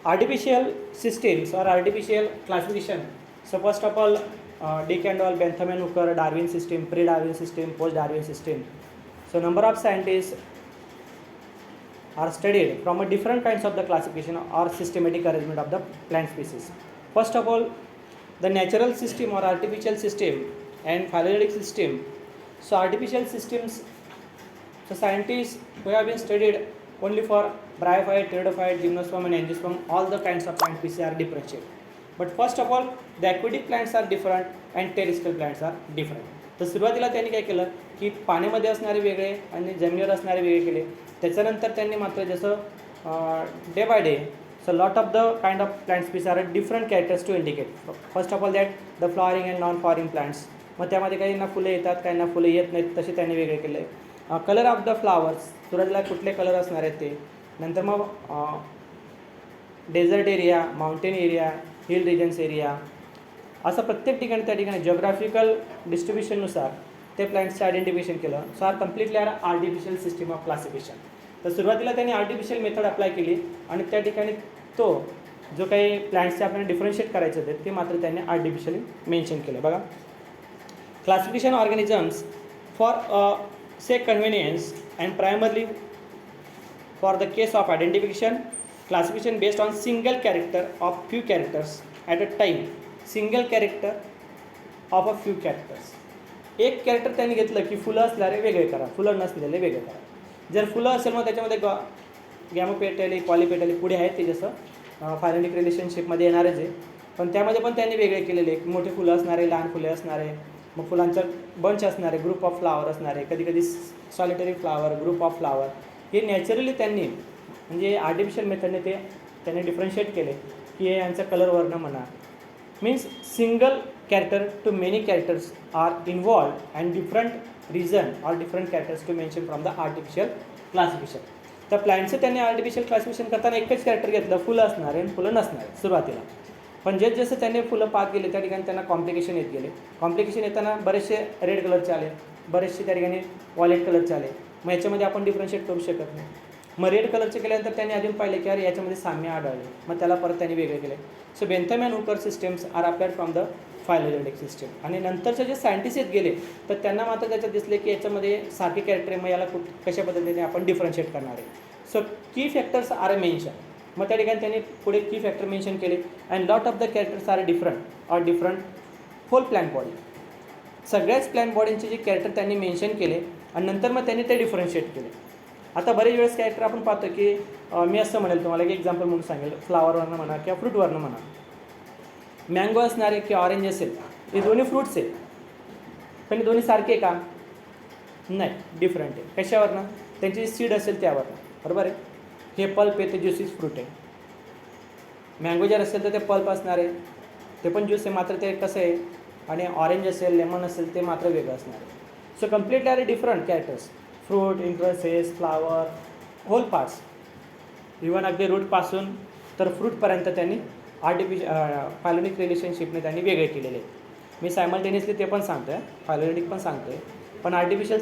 artificial systems or artificial classification. So first of all, Dick and all, Bentham and Hooker, Darwin system, pre-Darwin system, post-Darwin system. So number of scientists are studied from a different kinds of the classification or systematic arrangement of the plant species. First of all, the natural system or artificial system and phylogenetic system. So artificial systems, so scientists who have been studied only for bryophyte, pteridophyte, gymnosperm and angiosperm, all the kinds of plant species are differentiated. But first of all, the aquatic plants are different and terrestrial plants are different. तर सुरुवातीला त्यांनी काय केलं की पाण्यामध्ये असणारे वेगळे आणि जमिनीवर असणारे वेगळे केले. त्याच्यानंतर त्यांनी मात्र जसं day by day so lot of the kind of plant species are different characters to indicate. First of all that the flowering and non flowering plants. मग त्यामध्ये काहींना फुलं येतात, काहींना फुलं येत नाहीत, तसे त्यांनी वेगळे केले. कलर ऑफ द फ्लावर्स, सुरुवातीला कुठले कलर असणार आहेत ते. नंतर मग desert area, mountain area, hill regions area, असं प्रत्येक ठिकाणी त्या ठिकाणी जिओग्राफिकल डिस्ट्रीब्युशननुसार ते प्लॅन्ट्सचं आयडेंटिफिकेशन केलं. So are completely are artificial system of classification. तर सुरुवातीला त्यांनी आर्टिफिशियल मेथड अप्लाय केली आणि त्या ठिकाणी तो जो काही प्लॅन्ट्सचे आपल्याला डिफरन्शिएट करायचे होते ते मात्र त्यांनी आर्टिफिशियली मेन्शन केलं. बघा, classification organisms for say convenience and primarily for the case of identification classification based on single character of few characters at a time. Single character of a few characters. एक character त्यांनी घेतलं की फुलं असणारे वेगळे करा, फुलं नसलेले वेगळे करा. जर फुलं असेल मग त्याच्यामध्ये गॅमोपेटॅलिक, पॉलिपेटॅलिक पुढे आहेत ते जसं फायलोनिक रिलेशनशिपमध्ये येणारच आहे. पण त्यामध्ये पण त्यांनी वेगळे केलेले, मोठे फुलं असणारे, लहान फुले असणारे, मग फुलांचा बंच असणारे, ग्रुप ऑफ फ्लावर असणारे, कधी कधी solitary flower, group of flower. हे नॅचरली त्यांनी म्हणजे आर्टिफिशियल मेथडने ते त्यांनी डिफरन्शिएट केले की हे यांचा कलर वर्ण म्हणा. Means single character to many characters are involved and different reason or different characters to mention from the artificial classification. तर प्लॅन्टचं त्यांनी आर्टिफिशियल क्लासिफिकेशन करताना एकच कॅरेक्टर घेतलं, फुलं असणारे आणि फुलं नसणारे सुरुवातीला. पण जसं त्यांनी फुलं पाहत गेले त्या ठिकाणी त्यांना कॉम्प्लिकेशन येत गेले. कॉम्प्लिकेशन येताना बरेचसे रेड कलरचे आले, बरेचसे त्या ठिकाणी व्हायलेट कलरचे आले. मग याच्यामध्ये आपण डिफरन्शिएट करू शकत नाही. मग रेड कलरचे केल्यानंतर त्यांनी अजून पाहिले की अरे याच्यामध्ये साम्य आढळले, मग त्याला परत त्यांनी वेगळे केले. So Bentham and Hooker systems are applied from the phylogenetic system. आणि नंतरचे जे सायंटिस्ट येत गेले तर त्यांना मात्र त्याच्यात दिसले की याच्यामध्ये सारखे कॅरेक्टर आहे, मग याला कशा पद्धतीने आपण डिफरन्शिएट करणार आहे. सो की फॅक्टर्स आर मेन्शन. मग त्या ठिकाणी त्यांनी पुढे की फॅक्टर मेन्शन केले. And lot of the characters are different whole plant body. सगळ्याच प्लॅन बॉडींचे जे कॅरेक्टर त्यांनी मेन्शन केले आणि नंतर मग त्यांनी ते डिफरन्शिएट केले. आता बरेच वेळेस कॅरेक्टर आपण पाहतो की मी असं म्हणेल तुम्हाला एक एक्झाम्पल म्हणून सांगेल, फ्लावरवरनं म्हणा किंवा फ्रूटवरनं म्हणा. मँगो असणारे किंवा ऑरेंज असेल, हे दोन्ही फ्रूट्स आहेत, पण हे दोन्ही सारखे का? नाही, डिफरंट आहे. कशावरनं? त्यांची सीड असेल त्यावरनं, बरोबर आहे. हे पल्प आहे, ते ज्युसीस फ्रूट आहे. मँगो जर असेल तर ते पल्प असणार आहे, ते पण ज्यूस आहे, मात्र ते कसं आहे. आणि ऑरेंज असेल, लेमन असेल, ते मात्र वेगळं असणार आहे. So completely are different characters. Fruit, इंट्रोसेस, फ्लावर, होल पार्ट्स, इवन अगदी रूटपासून तर फ्रूटपर्यंत त्यांनी फायलोनिक रिलेशनशिपने त्यांनी वेगळे केलेले आहेत. मी सायमल्टेनियसली ते पण सांगतो आहे, फायलोनिक पण सांगतो आहे, पण आर्टिफिशियल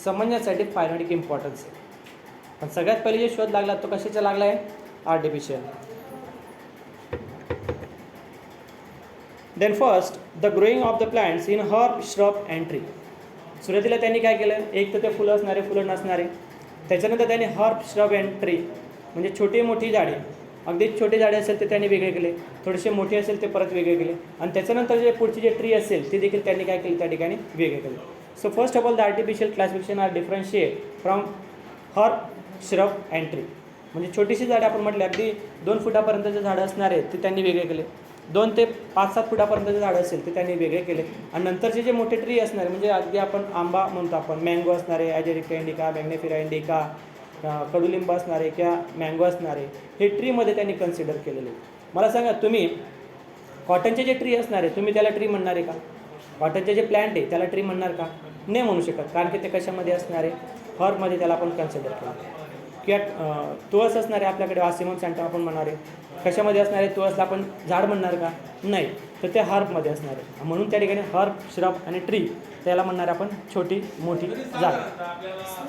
समजण्यासाठी फायलोनिक इम्पॉर्टन्स आहे. पण सगळ्यात पहिले जे शोध लागला तो कशाचा लागला आहे? Artificial. Then first the growing of the plants in herb, shrub and tree. सुरुवातीला त्यांनी काय केलं? एक तर ते फुलं असणारे, फुलं नसणारे. त्याच्यानंतर त्यांनी हर्ब, श्रब अँड ट्री म्हणजे छोटी मोठी झाडे, अगदी छोटे झाडे असेल ते त्यांनी वेगळे केले, थोडेसे मोठे असेल ते परत वेगळे केले. आणि त्याच्यानंतर जे पुढचे जे ट्री असेल ते देखील त्यांनी काय केले? त्या ठिकाणी वेगळे केले. So first of all the artificial classification are differentiate from herb, shrub and tree. म्हणजे छोटीशी झाडं आपण म्हटले अगदी 2 फुटापर्यंतचे झाडं असणार आहेत ते त्यांनी वेगळे केले. 2 ते 5-7 फुटापर्यंतचे झाडं असेल ते त्यांनी वेगळे केले. आणि नंतरचे जे मोठे ट्री असणारे म्हणजे अगदी आपण आंबा म्हणतो, आपण मँगो असणारे, ॲजेरिका इंडिका, मॅग्निफिरा इंडिका, कडुलिंब असणारे किंवा मँगो असणारे, हे ट्रीमध्ये त्यांनी कन्सिडर केलेले. मला सांगा, तुम्ही कॉटनचे जे ट्री असणार आहे तुम्ही त्याला ट्री म्हणणार आहे का? कॉटनचे जे प्लॅन्ट आहे त्याला ट्री म्हणणार का? नाही म्हणू शकत, कारण की ते कशामध्ये असणार आहे? हर्बमध्ये त्याला आपण कन्सिडर केलं. किंवा तुळस असणार आहे आपल्याकडे, आसिमम सॅन्टम आपण म्हणणार आहे, कशामध्ये असणार आहे? तुळसला आपण झाड म्हणणार का? नाही, तर ते हर्बमध्ये असणार आहे. म्हणून त्या ठिकाणी हर्ब, श्रब आणि ट्री त्याला म्हणणार आपण छोटी मोठी झाड.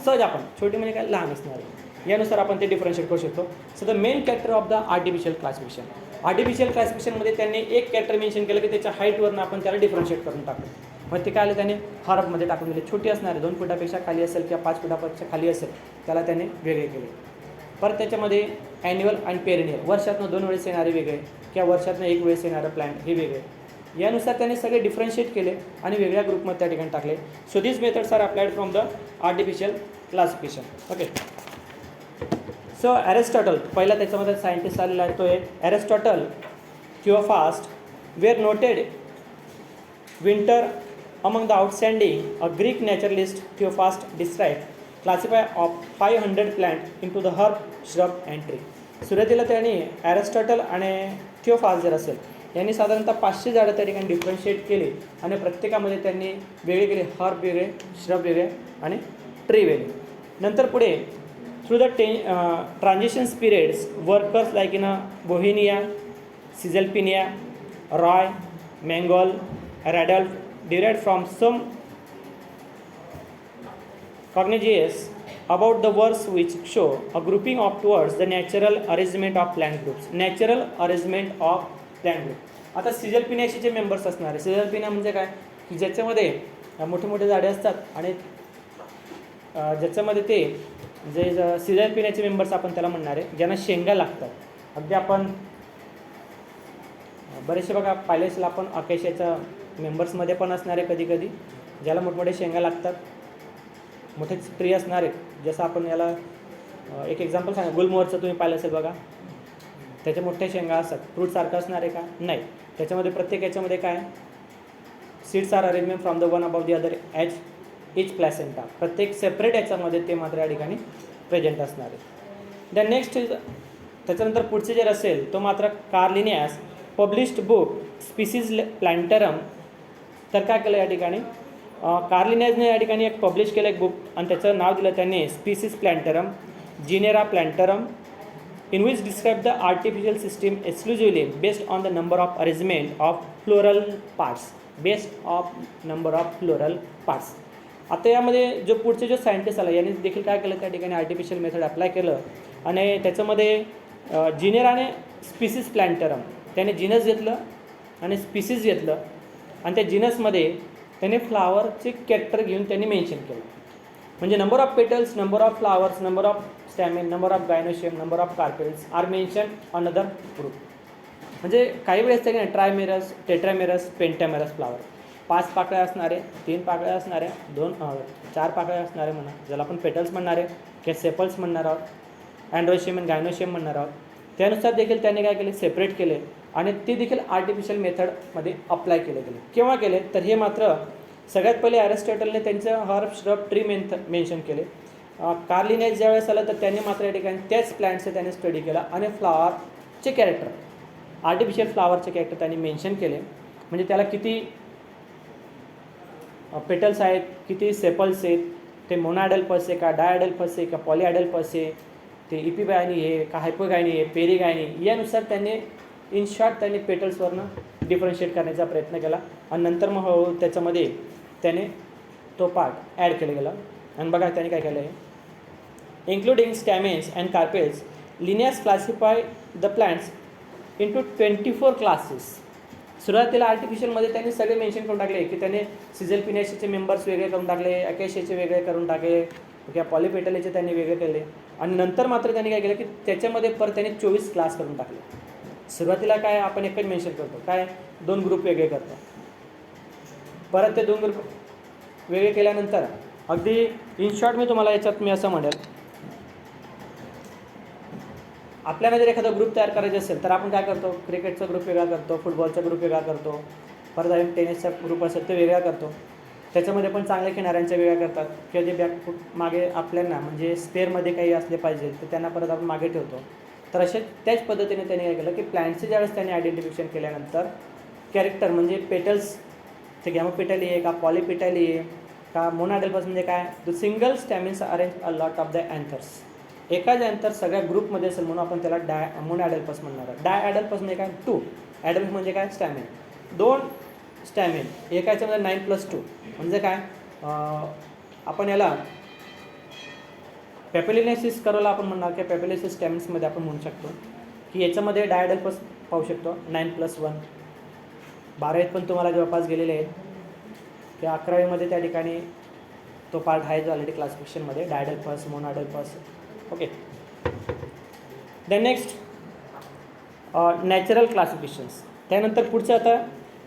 सहज आपण छोटी म्हणजे काय? लहान असणार आहे. यानुसार आपण ते डिफरन्शिएट करू शकतो. So the main character of the artificial classification. Artificial क्लासिफिकेशनमध्ये त्यांनी एक कॅरेक्टर मेन्शन केलं की त्याच्या हाईटवरनं आपण त्याला डिफरन्शिएट करून टाकतो. मग ते काय आलं, त्याने हॉर्बमध्ये टाकून दिले. छोटी असणार आहे, 2 फुटापेक्षा खाली असेल किंवा 5 फुटापेक्षा खाली असेल, त्याला त्याने वेगळे केले. परत त्याच्यामध्ये ॲन्युअल आणि पेरिनियल, वर्षातनं 2 वेळेस येणारे वेगळे किंवा वर्षातनं 1 वेळेस येणारं प्लांट हे वेगळे. यानुसार त्याने सगळे डिफरन्शिएट केले आणि वेगळ्या ग्रुपमध्ये त्या ठिकाणी टाकले. So this methods are applied from the artificial classification. Okay. So Aristotle पहिला त्याच्यामध्ये सायंटिस्ट आलेला आहे, तो आहे Aristotle. Theophrastus were noted winter among the outstanding. A Greek naturalist Theophast described classify of 500 plant into the herb, shrub and tree. सुरुवातीला त्यांनी Aristotle आणि थिओफास्ट जर असेल यांनी साधारणतः 500 झाडं त्या ठिकाणी डिफरन्शिएट केले आणि प्रत्येकामध्ये त्यांनी वेगळे केले, हर्ब वेगळे, श्रब वेगळे आणि ट्री वेगळे. नंतर पुढे through the transitions periods workers like in Bauhinia, Caesalpinia, Roy, Magnol, Rudolph derived from some cognitions about the works which show a grouping of towards the natural arrangement of plant groups. Natural arrangement of plant group. आता सिझल्पिनियाचे जे members असणार आहे, सिझल्पिनिया म्हणजे काय की ज्याच्यामध्ये मोठे मोठे झाडे असतात आणि ज्याच्यामध्ये ते जे सिझल्पिनियाचे मेंबर्स आपण त्याला म्हणणार आहे, ज्यांना शेंगा लागतात. अगदी आपण बरेचसे बघा पाहिलेसला आपण अकेशियाच्या मेंबर्समध्ये पण असणारे कधी कधी ज्याला मोठमोठे शेंगा लागतात, मोठेच ट्री असणार आहेत. जसं आपण याला एक एक्झाम्पल सांगा, गुलमोहरचं तुम्ही पाहिलं असेल बघा, त्याच्या मोठ्या शेंगा असतात. फ्रूटसारखं असणार आहे का? नाही. त्याच्यामध्ये प्रत्येक याच्यामध्ये काय seeds are arrangement from the one about the other as each placenta. प्रत्येक सेपरेट याच्यामध्ये ते मात्र या ठिकाणी प्रेझेंट असणार आहे. द नेक्स्ट त्याच्यानंतर पुढचे जे असेल तो मात्र कार्लिनियास पब्लिश्ड बुक स्पीसीज प्लॅन्टरम. तर काय केलं या ठिकाणी कार्लिनियाजने या ठिकाणी एक पब्लिश केलं एक बुक आणि त्याचं नाव दिलं त्यांनी Species Plantarum, Genera Plantarum, in which describe the artificial system exclusively based on the number of arrangement of floral parts. Based of number of floral parts. आता यामध्ये जो पुढचे जो सायंटिस्ट आला यांनी देखील काय केलं, त्या ठिकाणी आर्टिफिशियल मेथड अप्लाय केलं आणि त्याच्यामध्ये जिनेराने स्पीसीज प्लॅन्टरम, त्याने जिनस घेतलं आणि स्पीसीज घेतलं आणि त्या जिनसमध्ये त्याने फ्लावरचे कॅरेक्टर घेऊन त्यांनी मेन्शन केलं. म्हणजे number of petals, number of flowers, number of stamen, number of gynoecium, number of carpels are mention another group. म्हणजे काही वेळेस ते ट्रायमेरस, टेट्रामेरस, पेंटामेरस फ्लावर, 5 पाकळ्या असणारे, 3 पाकळ्या असणारे, 4 पाकळ्या असणारे म्हणा, ज्याला आपण पेटल्स म्हणणार आहे किंवा सेपल्स म्हणणार आहोत, अँड्रोशियम आणि गायनोशियम म्हणणार आहोत. त्यानुसार देखील त्यांनी काय केले, सेपरेट केले आणि ते देखील आर्टिफिशियल मेथडमध्ये अप्लाय केले गेले. केव्हा केले तर हे मात्र सगळ्यात पहिले ॲरिस्टॉटलने त्यांचं हर्ब, श्रब, ट्री मेन्शन केले. कार्लिनियास ज्यावेळेस आलं तर त्यांनी मात्र या ठिकाणी त्याच प्लॅन्टचं त्यांनी स्टडी केला आणि फ्लावरचे कॅरेक्टर, आर्टिफिशियल फ्लावरचे कॅरेक्टर त्यांनी मेन्शन केले. म्हणजे त्याला किती पेटल्स आहेत, किती सेपल्स आहेत, ते मोनोॲडल पल्स आहे का, डायॲडल पल्स आहे का, पॉलीॲडल पल्स आहे, ते इपिगायनी आहे का, हायपोगायनी आहे, पेरिगायनी, यानुसार त्यांनी इन शॉर्ट त्यांनी पेटल्सवरनं डिफरन्शिएट करण्याचा प्रयत्न केला आणि नंतर मग हळूहळू त्याच्यामध्ये त्याने तो पार्ट ॲड केला गेला. आणि बघा त्याने काय केलं आहे, including stamens and carpels, Linnaeus classify the plants into 24 classes. सुरुवातीला आर्टिफिशियलमध्ये त्यांनी सगळे मेन्शन करून टाकले की त्याने सिझल्पिनियाचे मेंबर्स वेगळे करून टाकले, अकेशियाचे वेगळे करून टाकले किंवा पॉलिपेटलेचे त्यांनी वेगळे केले आणि नंतर मात्र त्यांनी काय केलं की त्याच्यामध्ये परत त्यांनी 24 क्लास करून टाकले. सुरुवातीला काय आपण एकच मेन्शन करतो, काय 2 ग्रुप वेगळे करतो, परत ते 2 ग्रुप वेगळे केल्यानंतर अगदी इन शॉर्ट मी तुम्हाला याच्यात मी असं म्हणेल, आपल्याला जर एखादा ग्रुप तयार करायचा असेल तर आपण काय करतो, क्रिकेटचा ग्रुप वेगळा करतो, फुटबॉलचा ग्रुप वेगळा करतो, परत अजून टेनिसचा ग्रुप असेल तो वेगळा करतो. त्याच्यामध्ये पण चांगल्या खेळणाऱ्यांच्या वेगळ्या करतात किंवा जे बॅक मागे आपल्याला म्हणजे स्पेअरमध्ये काही असले पाहिजे तर त्यांना परत आपण मागे ठेवतो. तर असे त्याच पद्धतीने त्यांनी काय केलं की प्लॅन्टचे ज्यावेळेस त्यांनी आयडेंटिफिकेशन केल्यानंतर कॅरेक्टर म्हणजे पेटल्स ते गॅमोपेटली आहे का, पॉलीपेटली आहे का, मोनोॲडल्पस म्हणजे काय, the single stamens arrange a lot of the anthers. एकाच अँथर सगळ्या ग्रुपमध्ये असेल म्हणून आपण त्याला मोनोॲडल्पस म्हणणार आहे. डायॲडल्पस म्हणजे काय, 2. ॲडल्पस म्हणजे काय, स्टॅमिन, 2 स्टॅमिन एका याच्यामध्ये 9+2 म्हणजे काय, आपण याला पॅपिलिनेसिस करोला आपण म्हणणार की पॅपिलिनेसिस स्टॅमिन्समध्ये आपण म्हणू शकतो की याच्यामध्ये डायडल पस पाहू शकतो 9+1. 12वीत पण तुम्हाला जवळपास गेलेले आहेत की 11वीमध्ये त्या ठिकाणी तो पार्ट आहे जो ऑलरेडी क्लासिफिकेशनमध्ये डायडल पस monadelphous. Okay. Then next natural classifications. त्यानंतर पुढचं आता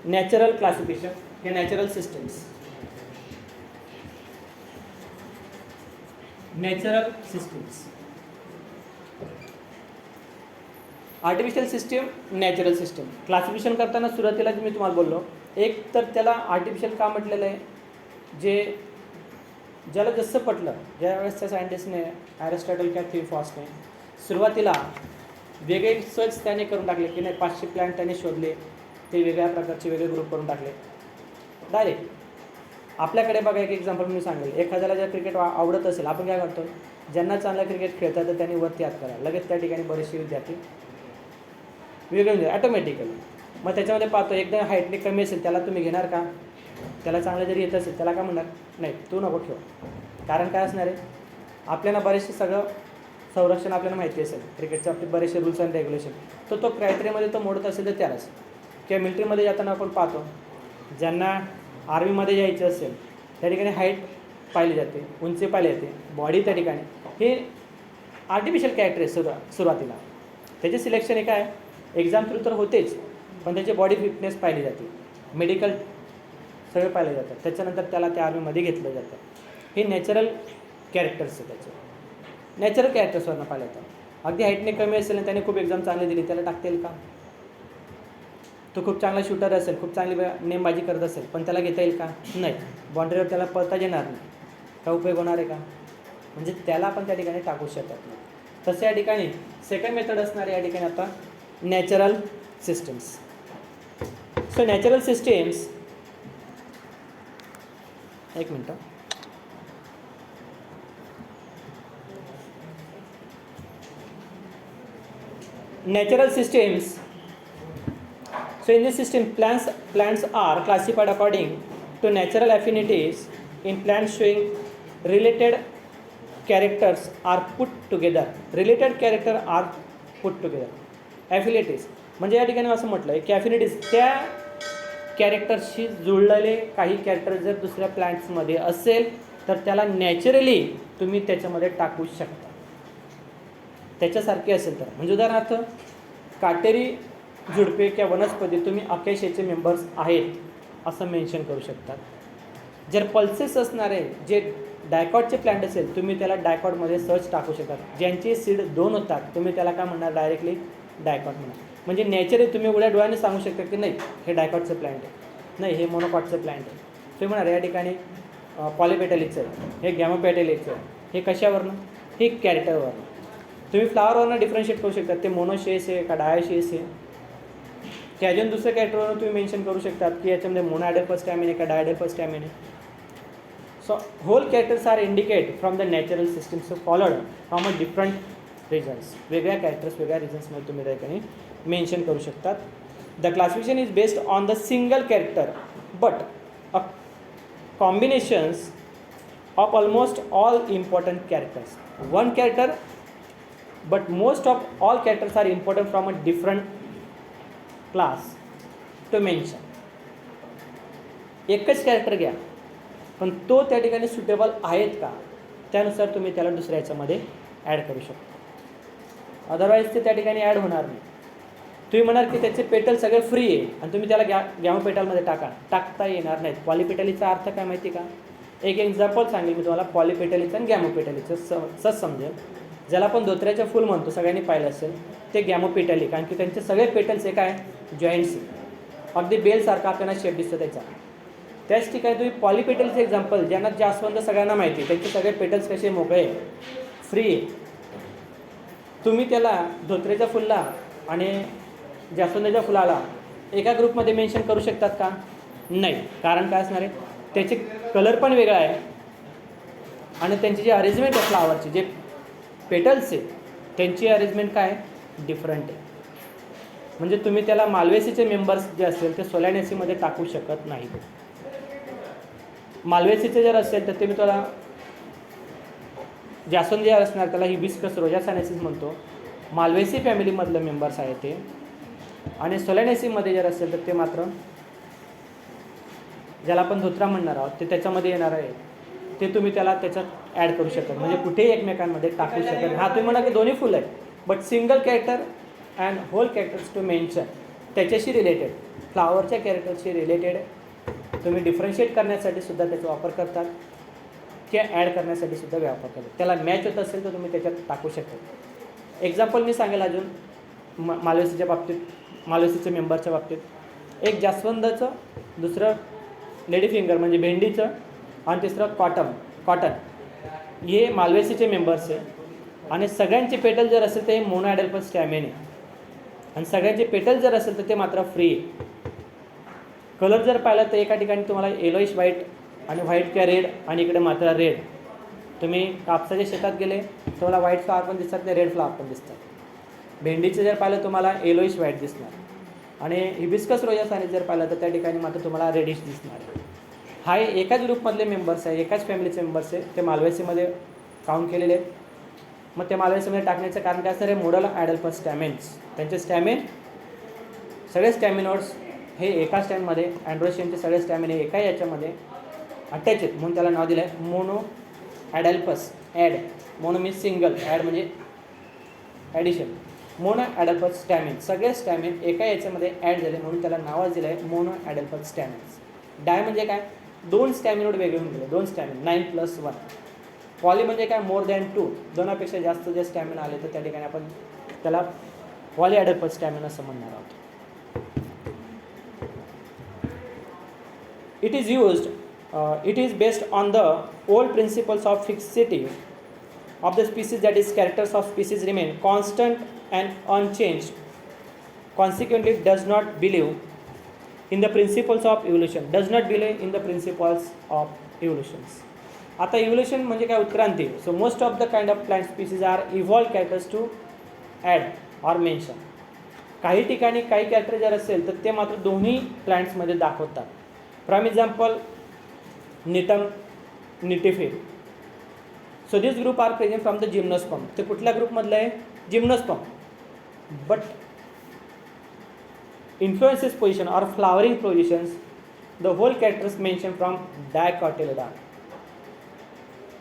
नॅचरल क्लासिफिकेशन हे natural systems. Natural systems, artificial system, natural system. Classification करताना सुरुवातीलाच मी तुम्हाला बोललो, एक तर त्याला आर्टिफिशियल का म्हटलेलं आहे, जे ज्याला जसं पटलं, ज्यावेळेस त्या सायंटिस्टने ॲरिस्टॉटल किंवा थिओफॉस्टने सुरुवातीला वेगळे सर्च त्याने करून टाकले की नाही 500 प्लॅन्ट त्याने शोधले, ते वेगळ्या प्रकारचे वेगळे ग्रुप करून टाकले. डायरेक्ट आपल्याकडे बघा एक एक्झाम्पल मी सांगेल. एखाद्याला जर क्रिकेट आवडत असेल, आपण काय करतो, ज्यांना चांगलं क्रिकेट खेळतात तर त्यांनी वरती हात करा, लगेच त्या ठिकाणी बरेचसे विद्यार्थी वेगळे म्हणजे ॲटोमॅटिकली. मग त्याच्यामध्ये पाहतो एकदम हाईटने कमी असेल त्याला तुम्ही घेणार का? त्याला चांगलं जरी येत असेल त्याला काय म्हणणार, नाही तू नको ठेव. कारण काय असणार आहे, आपल्याला बरेचसे सगळं संरक्षण आपल्याला माहिती असेल, क्रिकेटच्या बाबतीत बरेचसे रूल्स अँड रेग्युलेशन, तो क्रायटेरियामध्ये तो मोडत असेल तर त्यालाच. किंवा मिलिटरीमध्ये जाताना आपण पाहतो, ज्यांना आर्मीमध्ये जायचं असेल त्या ठिकाणी हाईट पाहिली जाते, उंची पाहिली जाते, बॉडी त्या ठिकाणी, हे आर्टिफिशियल कॅरेक्टर आहे सुरुवातीला. त्याचे सिलेक्शन हे काय, एक्झाम थ्रू तर होतेच, पण त्याची बॉडी फिटनेस पाहिली जाते, मेडिकल सगळे पाहिले जातात, त्याच्यानंतर त्याला त्या आर्मीमध्ये घेतलं जातं. हे नॅचरल कॅरेक्टर्स आहे त्याचे. नॅचरल कॅरेक्टर्सवरनं पाहिलं जातं. अगदी हाईटने कमी असेल आणि त्याने खूप एक्झाम चांगली दिली, त्याला टाकता येईल का? तो खूप चांगला शूटर असेल, खूप चांगली नेमबाजी करत असेल, पण त्याला घेता येईल का? नाही. बाउंड्रीवर त्याला पळता येणार नाही, का उपयोग होणार आहे का? म्हणजे त्याला आपण त्या ठिकाणी टाकू शकत नाही. तसं या ठिकाणी सेकंड मेथड असणार या ठिकाणी आता natural systems. So natural systems, एक मिनटं, natural systems. So in this system, plants are classified according to natural affinities. In plants showing related characters are put together. Related character are put together. Affinities म्हणजे या ठिकाणी असं म्हटलं आहे की affinities त्या कॅरेक्टरशी जुळलेले काही कॅरेक्टर जर दुसऱ्या प्लांट्समध्ये असेल तर त्याला नॅचरली तुम्ही त्याच्यामध्ये टाकू शकता, त्याच्यासारखे असेल तर. म्हणजे उदाहरणार्थ काटेरी झुडपे किंवा वनस्पती तुम्ही अकेशियाचे मेंबर्स आहेत असं मेन्शन करू शकतात. जर पल्सेस असणारे जे डायकॉटचे प्लांट असेल तुम्ही त्याला डायकॉटमध्ये सर्च टाकू शकतात. ज्यांचे सीड 2 होतात तुम्ही त्याला काय म्हणणार, डायरेक्टली डायकॉट म्हणा. म्हणजे नॅचरली तुम्ही उघड्या डोळ्याने सांगू शकता की नाही हे डायकॉटचं प्लांट आहे, नाही हे मोनोकॉटचं प्लांट आहे. तुम्ही म्हणाल या ठिकाणी पॉलीपेटॅलिकचं आहे, हे गॅमोपेटॅलिकचं आहे, हे कशावरनं, हे कॅरेक्टरवरनं. तुम्ही फ्लावरवरनं डिफरन्शिएट करू शकता, ते मोनोशेस आहे का डायोशेस आहे. की अजून दुसऱ्या कॅरेक्टरवरून तुम्ही मेन्शन करू शकतात की याच्यामध्ये मोनोडायपस स्टॅमिन आहे का डायडायपस स्टॅमिन आहे. So whole characters are indicate from the natural systems followed from a different regions. वेगळ्या कॅरेक्टर्स वेगळ्या रिजन्समध्ये तुम्ही त्या ठिकाणी मेन्शन करू शकतात. The classification is based on the single character but a combinations of almost all important characters. One character but most of all characters are important from a different class to mention. एकच character घ्या पण तो त्या ठिकाणी suitable आहेत का त्यानुसार तुम्ही त्याला दुसऱ्या याच्यामध्ये ॲड करू शकता. अदरवाईज ते त्या ठिकाणी ॲड होणार नाही. तुम्ही म्हणाल की त्याचे पेटल सगळे फ्री आहे आणि तुम्ही त्याला गॅमोपेटलमध्ये टाकता येणार नाहीत. पॉलीपेटलीचा अर्थ काय माहिती का? एक एक्झाम्पल सांगेल मी तुम्हाला पॉलीपेटलीचं आणि गॅमोपेटलीचं सहज समजेल. ज्याला आपण धोत्र्याचं फूल म्हणतो सगळ्यांनी पाहिलं असेल ते गॅमोपेटली, कारण की त्यांचे सगळे पेटल्स हे काय जॉईंट्स, अगदी बेलसारखा आपल्याला शेप दिसतो त्याचा. त्याच ठिकाणी तुम्ही पॉलीपेटलचं एक्झाम्पल, ज्यांना जास्वंद सगळ्यांना माहिती, त्यांचे सगळे पेटल्स कसे मोकळे फ्री आहे. तुम्ही त्याला धोत्र्याच्या फुलला आणि जास्वंदाच्या फुलाला एका ग्रुपमध्ये मेन्शन करू शकतात का? नाही. कारण काय असणार आहे, त्याचे कलर पण वेगळा आहे आणि त्यांची जी अरेंजमेंट आहे फ्लावरची, जे पेटल्स आहे त्यांची अरेंजमेंट काय डिफरंट आहे. म्हणजे तुम्ही त्याला मालवेसीचे मेंबर्स जे असेल ते सोलॅनेसीमध्ये टाकू शकत नाही. मालवेसीचे जर असेल तर ते मी त्याला जास्वंदी जे असणार त्याला हिबिस्कस रोजा सायनेसिस म्हणतो. माल्वेसी फॅमिलीमधलं मेंबर्स आहे ते. आणि सोलॅनेसीमध्ये जर असेल तर ते मात्र ज्याला आपण धोत्रा म्हणणार आहोत ते त्याच्यामध्ये येणार आहे. ते तुम्ही त्याला त्याच्यात ॲड करू शकता, म्हणजे कुठेही एकमेकांमध्ये टाकू शकता. हा तुम्ही म्हणा की दोन्ही फुल आहे, but single character and whole characters to mention त्याच्याशी रिलेटेड, फ्लावरच्या कॅरेक्टरशी रिलेटेड तुम्ही डिफरन्शिएट करण्यासाठी सुद्धा त्याचा वापर करतात किंवा ॲड करण्यासाठी सुद्धा वापर करतात. त्याला मॅच होत असेल तर तुम्ही त्याच्यात टाकू शकता. एक्झाम्पल मी सांगेल अजून मालवेसीच्या बाबतीत, मालवेसीच्या मेंबरच्या बाबतीत एक जास्वंदाचं, दुसरं लेडी फिंगर म्हणजे भेंडीचं आणि तिसरं कॉटन हे मालवेसीचे मेंबर्स आहे. आणि सगळ्यांचे पेटल जर असेल तर हे मोनोॲडल्पस स्टॅमेन आहे. आणि सगळ्यांचे पेटल जर असेल तर ते मात्र फ्री आहे. कलर जर पाहिला तर एका ठिकाणी तुम्हाला येलोइश व्हाईट आणि व्हाईट किंवा रेड आणि इकडे मात्र रेड. तुम्ही कापसाच्या शेतात गेले तुम्हाला व्हाईट फ्लावर पण दिसतात, ते रेड फ्लावर पण दिसतात. भेंडीचं जर पाहिलं तुम्हाला येलोइश व्हाईट दिसणार. आणि हिबिस्कस रोजा सायनेस जर पाहिलं तर त्या ठिकाणी मात्र तुम्हाला रेडिश दिसणार. हा एकाच ग्रुपमधले मेंबर्स आहे, एकाच फॅमिलीचे मेंबर्स आहे. ते मालवेसीमध्ये काउंट केलेले आहेत. मग ते मालवेसीमध्ये टाकण्याचं कारण काय असणार आहे, मोनोॲडल्पस स्टॅमेन्स. त्यांचे स्टॅमिन, सगळे स्टॅमिनोड्स हे एका स्टॅममध्ये, अँड्रोशियनचे सगळे स्टॅमिन हे एका याच्यामध्ये अटॅच आहेत, म्हणून त्याला नाव दिलं आहे monadelphous. Ad, mono means single, ad म्हणजे ॲडिशन. मोनोॲडल्पस स्टॅमिन, सगळे स्टॅमिन एका याच्यामध्ये ॲड झाले म्हणून त्याला नावच दिलं आहे मोनोॲडल्पस स्टॅमिन्स. डाय म्हणजे काय, दोन स्टॅमिनोड वेगळे होऊन गेले, दोन स्टॅमिन, 9+1. पॉली म्हणजे काय, मोर दॅन 2, दोनापेक्षा जास्त जे स्टॅमिन आले तर त्या ठिकाणी आपण त्याला पॉलीॲडल्पस स्टॅमिन असं म्हणणार आहोत. It is based on the old principles of fixity of the species, that is characters of species remain constant and unchanged. Consequently does not believe in the principles of evolution. Does not believe in the principles of evolutions. आता evolution म्हणजे काय, उत्क्रांती. So most of the kind of plant species are evolve characters to add or mention. काही ठिकाणी काही character जर असेल तर ते मात्र दोन्ही प्लांट्समध्ये दाखवतात. फ्रॉम एक्झाम्पल निटम, निटिफिर. So this group are present from the gymnosperm. ते कुठल्या ग्रुपमधलं आहे, gymnosperm. But influences position or flowering positions the whole characters mention from Dicotyledonae.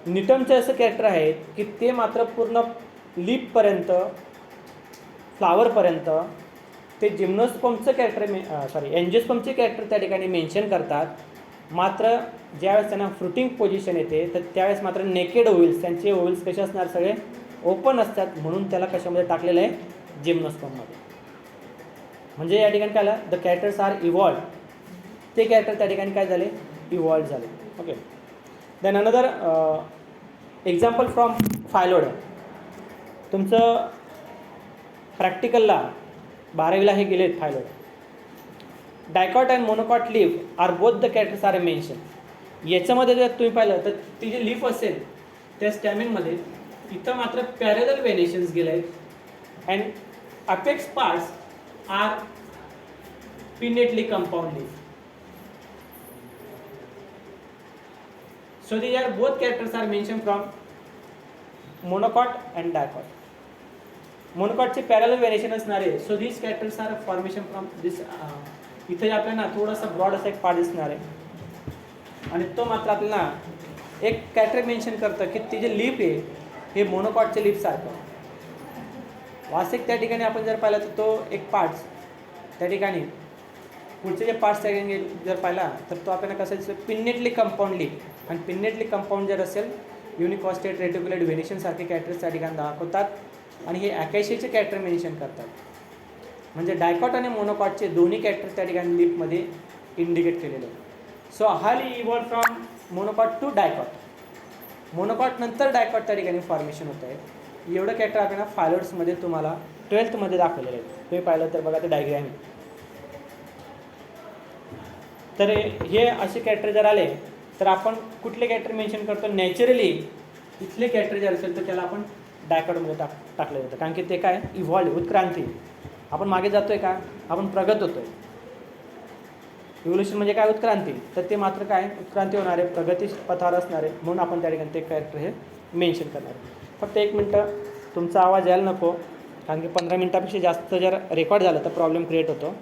निटमचे असं कॅरेक्टर आहेत की ते मात्र पूर्ण लीपपर्यंत, फ्लावरपर्यंत ते जिम्नोस्पर्मचं कॅरेक्टर एंजिओस्पर्मचे कॅरेक्टर त्या ठिकाणी मेन्शन करतात. मात्र ज्यावेळेस त्यांना फ्रुटिंग पोझिशन येते तर त्यावेळेस मात्र नेकेड ओव्हिल्स, त्यांचे ओव्हिल्स कसे असणार, सगळे ओपन असतात. म्हणून त्याला कशामध्ये टाकलेलं आहे, जिम्नोस्पर्ममध्ये. म्हणजे या ठिकाणी काय आलं, द कॅरेक्टर्स आर इव्हॉल्व. ते कॅरेक्टर त्या ठिकाणी काय झाले, इव्हॉल्व झाले. Okay. Then another example from phyllode. तुमचं प्रॅक्टिकलला 12वीला हे गेलेत phyllode. Dicot and monocot leaf are both the characters are mention. याच्यामध्ये जर तुम्ही पाहिलं तर ती जी लीफ असेल त्या स्टॅमिनमध्ये इथं मात्र पॅरेलल व्हेनेशन्स गेले आहेत. And apex parts are pinnately compound leaf. So these are both characters are mentioned from monocot and dicot. Monocot चे पॅरलल व्हेरिएशन असणार आहे. So these characters are formation from this. इथे आपल्याला थोडासा ब्रॉड असा एक पार्ट दिसणार आहे आणि तो मात्र आपल्याला एक कॅरेक्टर मेन्शन करतं की ती जे लीफ आहे हे मोनोकॉटचे लीफ सारखं. वास्तविक त्या ठिकाणी आपण जर पाहिलं तर तो एक पार्ट्स त्या ठिकाणी पुढचे जे पार्ट्स त्या ठिकाणी जर पाहिला तर तो आपल्याला कसं दिसतो, पिन्नेटली कंपाऊंड लीफ. आणि पिन्नेटली कंपाऊंड जर असेल युनिकॉस्टेट रेटिक्युलेट व्हेनेशन सारखे कॅरेक्टर्स त्या ठिकाणी दाखवतात. आणि हे ॲकॅशियाचे कॅरेक्टर मेन्शन करतात. म्हणजे डायकॉट आणि मोनोकॉटचे दोन्ही कॅरेक्टर त्या ठिकाणी लीफमध्ये इंडिकेट केलेले आहेत. So highly evolve from monocot to dicot. Monocot नंतर डायकॉट त्या ठिकाणी फॉर्मेशन होत आहे. एवढं कॅरेक्टर आपल्याला फायलोड्समध्ये तुम्हाला 12th दाखवलेलं आहे. तुम्ही पाहिलं तर बघा ते डायग्रॅम. तर हे असे कॅरेक्टर जर आले तर आपण कुठले कॅरेक्टर मेन्शन करतो, नॅचरली इथले कॅरेक्टर जर असेल तर त्याला आपण डायकॉटमध्ये टाकलं जातं. कारण की ते काय, इव्हॉल्व, उत्क्रांती. आपण मागे जातोय का, आपण प्रगत होतोय. इव्होल्युशन म्हणजे काय, उत्क्रांती. तर ते मात्र काय, उत्क्रांती होणारे, प्रगती पथावर असणारे, म्हणून आपण त्या ठिकाणी ते कॅरेक्टर हे मेन्शन करणार आहे. फक्त 1 मिनटं तुमचा आवाज यायला नको, कारण की 15 मिनटापेक्षा जास्त जर रेकॉर्ड झालं तर प्रॉब्लेम क्रिएट होतो.